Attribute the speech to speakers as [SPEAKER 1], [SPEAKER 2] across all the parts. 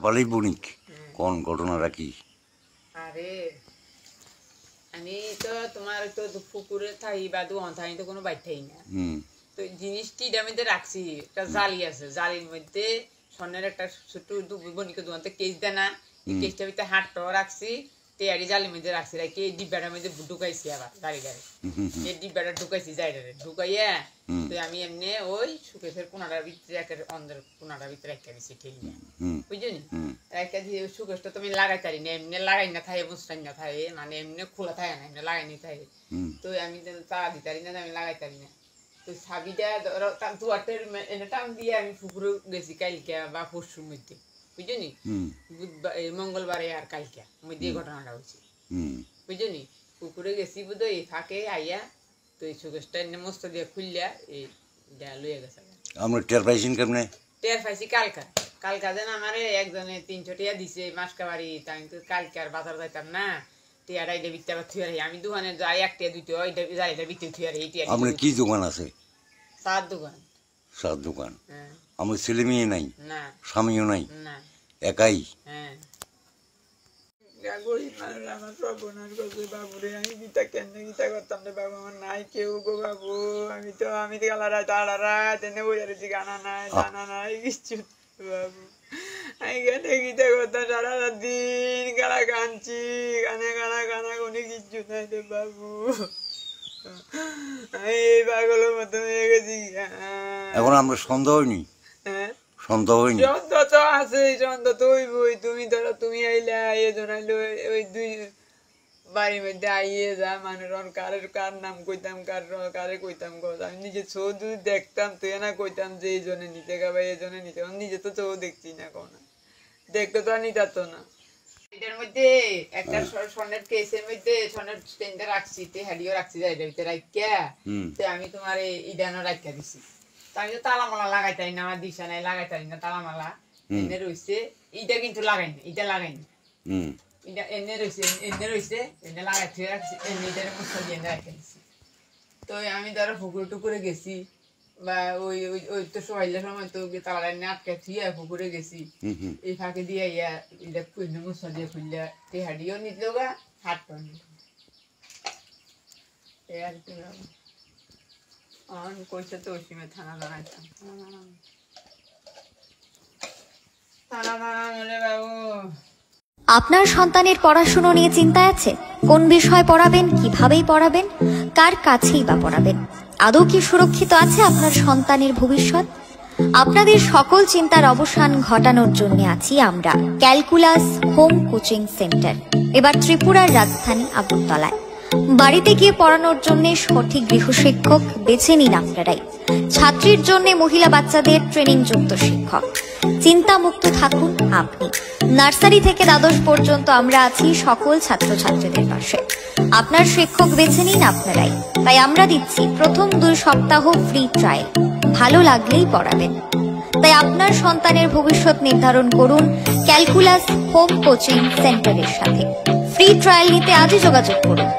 [SPEAKER 1] বলেই বণিক কোন ঘটনাটা কি?
[SPEAKER 2] আরে আমি তো তোমার তো পুকুরে থাই বা দোকান থাই তো কোনো বাইর থাই না। তো জিনিসটি মধ্যে রাখছি, একটা জালি আছে, জালির মধ্যে স্বর্ণের একটা ছোট বণিক দোকান থেকে কেস দেয় না, এই কেসটার ভিতরে হাটটাও রাখছি, তেয়ারি জালির মধ্যে রাখছি, রাখি এই ডিব্বাটার মধ্যে ঢুকাইছি, আবার গাড়ি গাড়ি এই ডিব্বাটা ঢুকাইছি জায়গাটা ঢুকাইয়া। তো আমি এমনি ওই সুকেশের কোনাটার ভিতরে একের অন্ধের কোনাটার ভিতরে রেখে দিছি ঠেলিয়া, বুঝলি? রেখে দিয়ে সুকেশটা তুমি লাগাই তারি না, এমনি লাগাই না থাকে, বুঝতাই না থাকে, মানে এমনি খোলা থাকে না, এমনি লাগাই নি থাকে। তো আমি তারা দিতারি না, আমি লাগাই তারি না। তো সাবিটা ধরো দুয়ারটার এনে টান দিয়ে আমি পুকুরে গেছি কালকে বা পরশুর মধ্যে, বুঝলি? বুধবার মঙ্গলবারে আর কালকে মধ্যে এই ঘটনাটা হয়েছে, বুঝলি? পুকুরে গেছি বোধ এই ফাঁকে আইয়া, তো এই সুকেশটা এনে মস্ত দিয়ে খুললিয়া এই লইয়া গেছে।
[SPEAKER 1] আমরা টের পাইছি কেমনে?
[SPEAKER 2] টের পাইছি কালকা যেন আমার একজনে 300 টাকা দিছে মাসকা বাড়ি, তাই তো কালকে আর বাজার যাইতাম না, টিয়াটা এটা বিকতে আবার থুয়ার। আমি দোকানে যাই একটা দুটো এটা বিকতে থুয়ার।
[SPEAKER 1] আপনার কি দোকান আছে?
[SPEAKER 2] চার দোকান।
[SPEAKER 1] চার দোকান? আমার ছেলে মেয়ে নাই,
[SPEAKER 2] না
[SPEAKER 1] স্বামীও নাই,
[SPEAKER 2] না,
[SPEAKER 1] একাই?
[SPEAKER 2] হ্যাঁ।
[SPEAKER 3] আমার সর্বনাশ করছে বাবুরে, আমি গীতা কেন গীতা করতাম রে বাবু, আমার নাই কেউ গো বাবু। আমি তো গালারা তাড়ারা তেনে বইয়া রয়েছি, গানা নাই দানা নাই কিচ্ছু বাবু। আমি কেন গীতা করতাম সারা দিন, গালা কানছি, গানে গানা কোনো কিচ্ছু নাই রে বাবু। আমি এই পাগলের মতো হয়ে গেছি।
[SPEAKER 1] এখন আমরা সন্দেহ হয়নি?
[SPEAKER 3] হ্যাঁ
[SPEAKER 1] সন্দেহ হয়নি?
[SPEAKER 3] সন্দেহ তো আছে, সন্দেহ তো হইবই। তুমি ধরো তুমি আইলে আইয়ে ধরাইলো ওই দুই বাড়ির মধ্যে আইয়ে যা মানুষ কার নাম কইতাম, কারে কইতাম কথা। আমি নিজে চৌ যদি দেখতাম তুই না কইতাম যে এই জনে নিতে গাবা, এই জনে নিতে। নিজে তো চৌ দেখছি না, কোন দেখতে তো আর নিতাতো না।
[SPEAKER 2] এটার মধ্যে একটা স্বর্ণের কেসের মধ্যে স্বর্ণের স্টেনটা রাখছি, হাড়িও রাখছি, এটার ভিতরে রাখিয়া তো আমি তোমার ইডানো রাখিয়া দিছি। আমি তো তালামালা লাগাইতারি না, আমার দিশা নাই, লাগাইতারি না তালামালা। এনে রয়েছে ইটা, কিন্তু লাগাইনি, ইটা লাগাইনি, এটা এনে রয়েছে এনে লাগাই থুয়ে রাখছি, এনে ইটার মশলা দিয়ে রাখে দিছি। তো আমি ধরো পুকুরে টুকুরে গেছি বা ওই ওই তো সবাইলের সময় তো তালা এনে আটকে থুয়ে পুকুরে গেছি, এই ফাঁকে দিয়ে ইয়া এটা খুঁজলে মশলা দিয়ে খুললে তে হাড়িও নিত গা, হাটটাও নিত। এই আর কি কইছে তো ওসিমে থানা দাঁড়াইতাম, থানা দাঁড়ালে বাবু।
[SPEAKER 4] আপনার সন্তানের পড়াশোনা নিয়ে চিন্তায় আছে? কোন বিষয় পড়াবেন, কিভাবেই পড়াবেন, কার কাছেই বা পড়াবেন? আদৌ কি সুরক্ষিত আছে আপনার সন্তানের ভবিষ্যৎ? আপনাদের সকল চিন্তার অবসান ঘটানোর জন্য আছি আমরা, ক্যালকুলাস হোম কোচিং সেন্টার, এবার ত্রিপুরার রাজধানী আগরতলায়। বাড়িতে গিয়ে পড়ানোর জন্য সঠিক গৃহশিক্ষক বেছে নিন আপনারাই। ছাত্রীর জন্য মহিলা বাচ্চাদের ট্রেনিং যুক্ত শিক্ষক। চিন্তামুক্ত থাকুন আপনি। নার্সারি থেকে দ্বাদশ পর্যন্ত আমরা আছি সকল ছাত্রছাত্রীদের পাশে। আপনার শিক্ষক বেছে নিন আপনারাই। তাই আমরা দিচ্ছি প্রথম 2 সপ্তাহ ফ্রি ট্রায়াল, ভালো লাগলেই পড়াবেন। তাই আপনার সন্তানের ভবিষ্যৎ নির্ধারণ করুন ক্যালকুলাস হোম কোচিং সেন্টারের সাথে। ফ্রি ট্রায়াল নিতে আজই যোগাযোগ করুন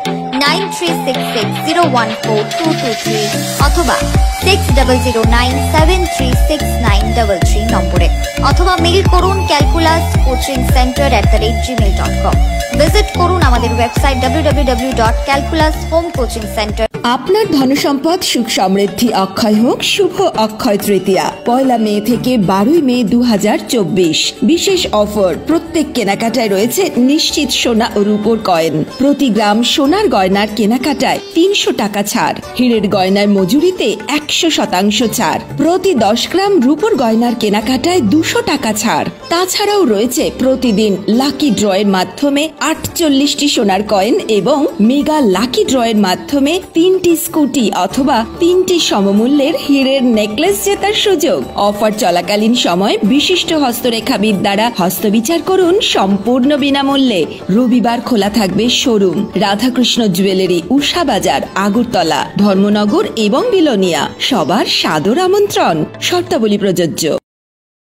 [SPEAKER 4] 9366014223 অথবা 6009736933 নম্বরে, অথবা মেইল করুন calculascoachingcenter@gmail.com। ভিজিট করুন আমাদের ওয়েবসাইট www.calculashomecoachingcenter।
[SPEAKER 5] আপনার ধনসম্পদ সুখ সমৃদ্ধি অক্ষয় হোক। শুভ অক্ষয় তৃতীয়া 1 মে থেকে 12 মে 2024। বিশেষ অফার, প্রত্যেক কেনাকাটায় রয়েছে নিশ্চিত সোনা ও রূপোর কয়েন। প্রতি গ্রাম সোনার গয়নার কেনাকাটায় 300 টাকা ছাড়। হীরের গয়নার মজুরিতে 100% ছাড়। প্রতি 10 গ্রাম রূপোর গয়নার কেনাকাটায় 200 টাকা ছাড়। তাছাড়াও রয়েছে প্রতিদিন লাকি ড্রয়ের মাধ্যমে 48টি সোনার কয়েন এবং মেগা লাকি ড্রয়ের মাধ্যমে 3টি স্কুটি অথবা 3টি সমমূল্যের হীরের নেকলেস জেতার সুযোগ। অফার চলাকালীন সময় বিশিষ্ট হস্তরেখাবিদ দ্বারা হস্তবিচার করুন সম্পূর্ণ বিনামূল্যে। রবিবার খোলা থাকবে শোরুম রাধাকৃষ্ণ জুয়েলারি, উষা বাজার, আগরতলা, ধর্মনগর এবং বিলোনিয়া। সবার সাদর আমন্ত্রণ। শর্তাবলী প্রযোজ্য।